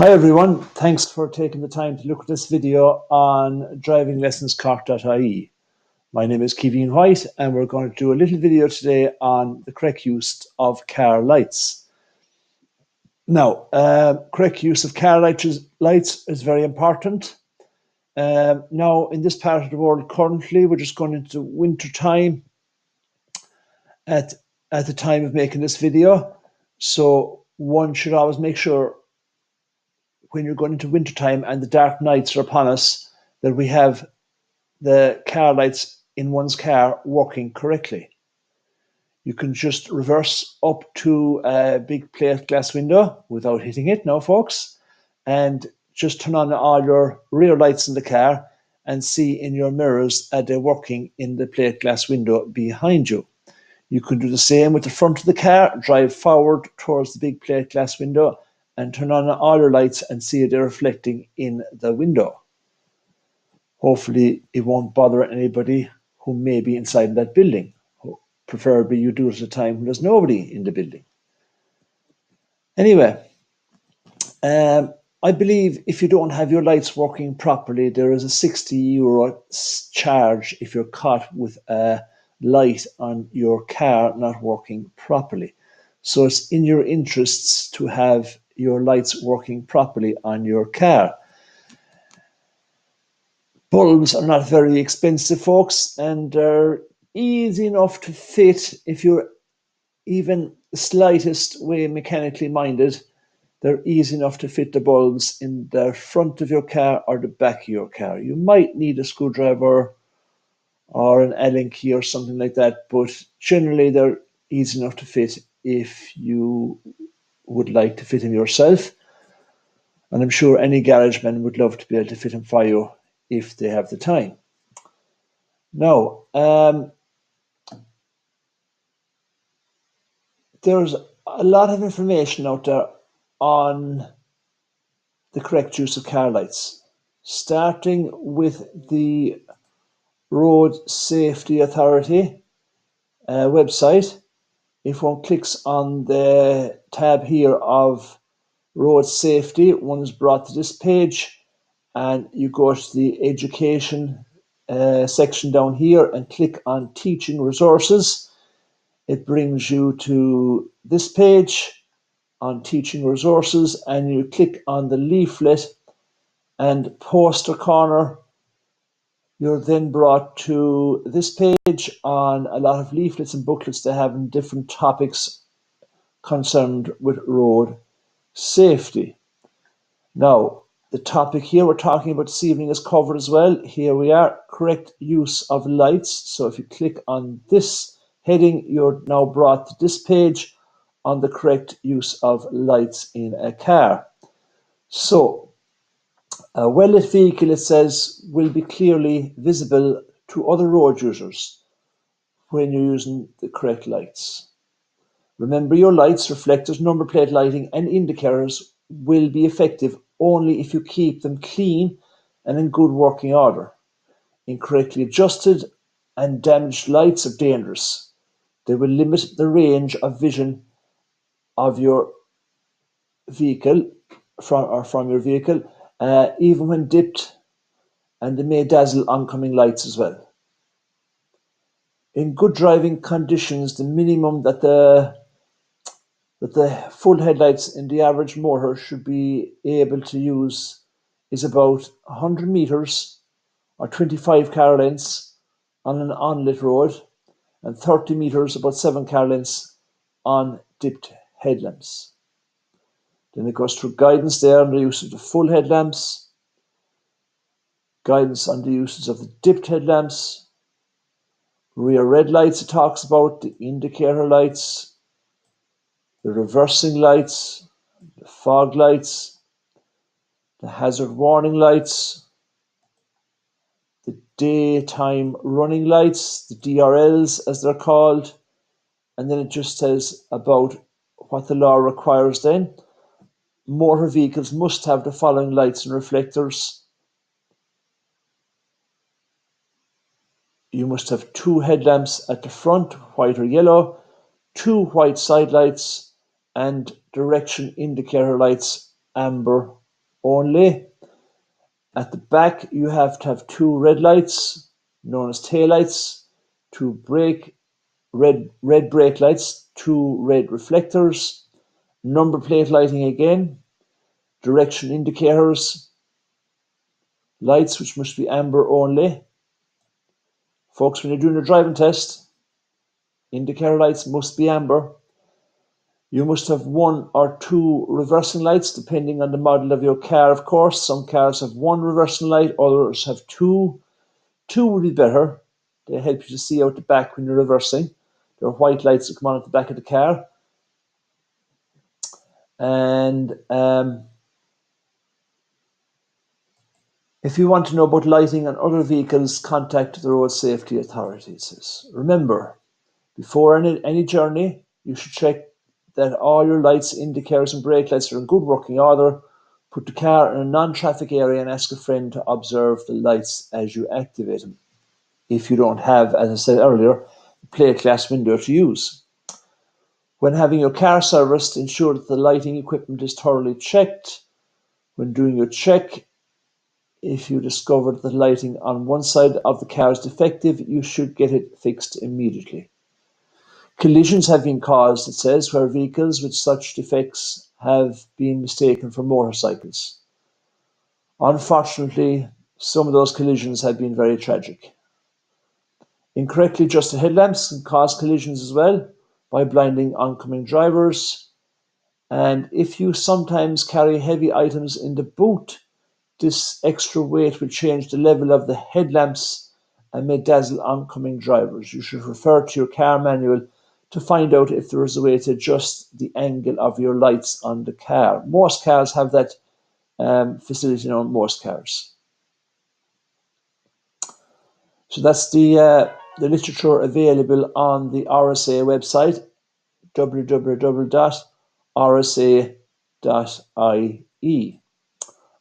Hi everyone, thanks for taking the time to look at this video on drivinglessonscork.ie. My name is Cú-Chulainn White and we're going to do a little video today on the correct use of car lights. Now, correct use of car lights is very important. Now, in this part of the world currently, we're just going into winter time at the time of making this video. So one should always make sure when you're going into wintertime and the dark nights are upon us, that we have the car lights in one's car working correctly. You can just reverse up to a big plate glass window without hitting it now, folks, and just turn on all your rear lights in the car and see in your mirrors they're working in the plate glass window behind you. You can do the same with the front of the car, drive forward towards the big plate glass window and turn on all your lights and see they're reflecting in the window. Hopefully it won't bother anybody who may be inside that building. Preferably you do it at a time when there's nobody in the building. Anyway, I believe if you don't have your lights working properly, there is a €60 charge if you're caught with a light on your car not working properly. So it's in your interests to have your lights working properly on your car. Bulbs are not very expensive, folks, and they're easy enough to fit if you're even the slightest way mechanically minded. They're easy enough to fit the bulbs in the front of your car or the back of your car. You might need a screwdriver or an Allen key or something like that, but generally they're easy enough to fit if you would like to fit them yourself. And I'm sure any garageman would love to be able to fit them for you if they have the time. Now, there's a lot of information out there on the correct use of car lights, starting with the Road Safety Authority website. If one clicks on the tab here of road safety, one is brought to this page, and you go to the education section down here and click on teaching resources. It brings you to this page on teaching resources, and you click on the leaflet and poster corner. You're then brought to this page on a lot of leaflets and booklets they have in different topics concerned with road safety. Now, the topic here we're talking about this evening is covered as well. Here we are, correct use of lights. So if you click on this heading, you're now brought to this page on the correct use of lights in a car. So, a well-lit vehicle, it says, will be clearly visible to other road users when you're using the correct lights. Remember, your lights, reflectors, number plate lighting and indicators will be effective only if you keep them clean and in good working order. Incorrectly adjusted and damaged lights are dangerous. They will limit the range of vision of your vehicle from your vehicle, even when dipped, and they may dazzle oncoming lights as well. In good driving conditions, the minimum that the full headlights in the average motor should be able to use is about 100 meters or 25 car lengths on an unlit road, and 30 meters, about 7 car lengths, on dipped headlamps. Then it goes through guidance there on the use of the full headlamps, guidance on the uses of the dipped headlamps, rear red lights it talks about, the indicator lights, the reversing lights, the fog lights, the hazard warning lights, the daytime running lights, the DRLs as they're called, and then it just says about what the law requires then. Motor vehicles must have the following lights and reflectors. You must have 2 headlamps at the front, white or yellow, 2 white side lights, and direction indicator lights, amber only. At the back, you have to have two red lights, known as taillights, two red brake lights, two red reflectors, number plate lighting again, directional indicators, lights which must be amber only. Folks, when you're doing your driving test, indicator lights must be amber. You must have one or two reversing lights, depending on the model of your car, of course. Some cars have one reversing light, others have two. Two would be better. They help you to see out the back when you're reversing. There are white lights that come on at the back of the car. And if you want to know about lighting on other vehicles, contact the road safety authorities. Remember, before any journey, you should check that all your lights, indicators and brake lights are in good working order. Put the car in a non-traffic area and ask a friend to observe the lights as you activate them, if you don't have, as I said earlier, a plate glass window to use. When having your car serviced, ensure that the lighting equipment is thoroughly checked. When doing your check, if you discover that the lighting on one side of the car is defective, you should get it fixed immediately. Collisions have been caused, it says, where vehicles with such defects have been mistaken for motorcycles. Unfortunately, some of those collisions have been very tragic. Incorrectly adjusted headlamps can cause collisions as well by blinding oncoming drivers. And if you sometimes carry heavy items in the boot, this extra weight will change the level of the headlamps and may dazzle oncoming drivers. You should refer to your car manual to find out if there is a way to adjust the angle of your lights on the car. Most cars have that facility on most cars. So that's the literature available on the RSA website, www.rsa.ie,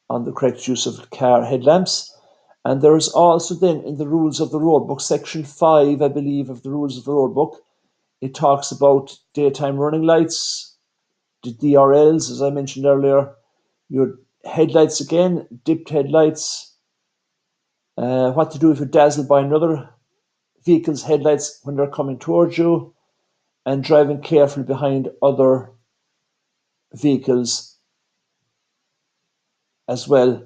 on the correct use of car headlamps. And there is also then in the rules of the road book, section 5, I believe, of the rules of the road book, it talks about daytime running lights, the DRLs, as I mentioned earlier, your headlights again, dipped headlights, what to do if you're dazzled by another vehicle's headlights when they're coming towards you, and driving carefully behind other vehicles as well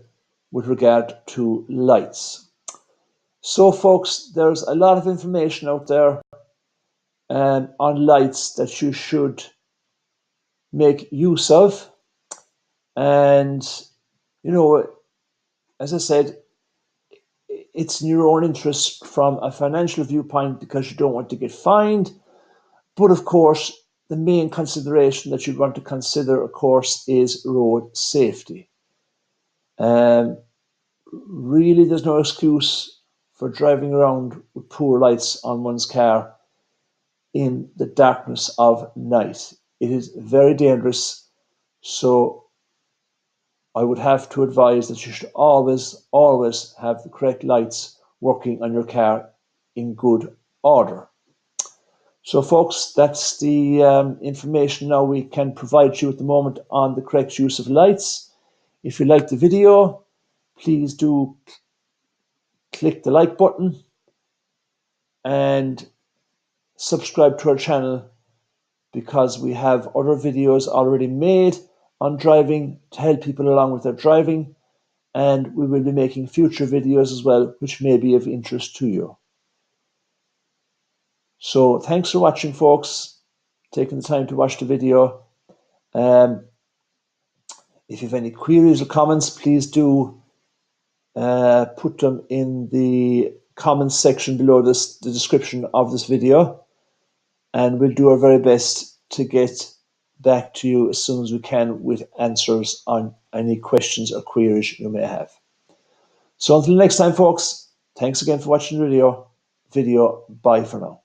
with regard to lights. So folks, there's a lot of information out there on lights that you should make use of. And, you know, as I said, it's in your own interest from a financial viewpoint because you don't want to get fined. But of course, the main consideration that you'd want to consider, of course, is road safety. Really, there's no excuse for driving around with poor lights on one's car in the darkness of night. It is very dangerous. So I would have to advise that you should always have the correct lights working on your car in good order. So folks, that's the information now we can provide you at the moment on the correct use of lights. If you like the video, please do click the like button and subscribe to our channel, because we have other videos already made on driving to help people along with their driving, and we will be making future videos as well which may be of interest to you. So thanks for watching, folks, taking the time to watch the video. If you have any queries or comments, please do put them in the comments section below the description of this video, and we'll do our very best to get back to you as soon as we can with answers on any questions or queries you may have. So until next time, folks, thanks again for watching the video. Bye for now.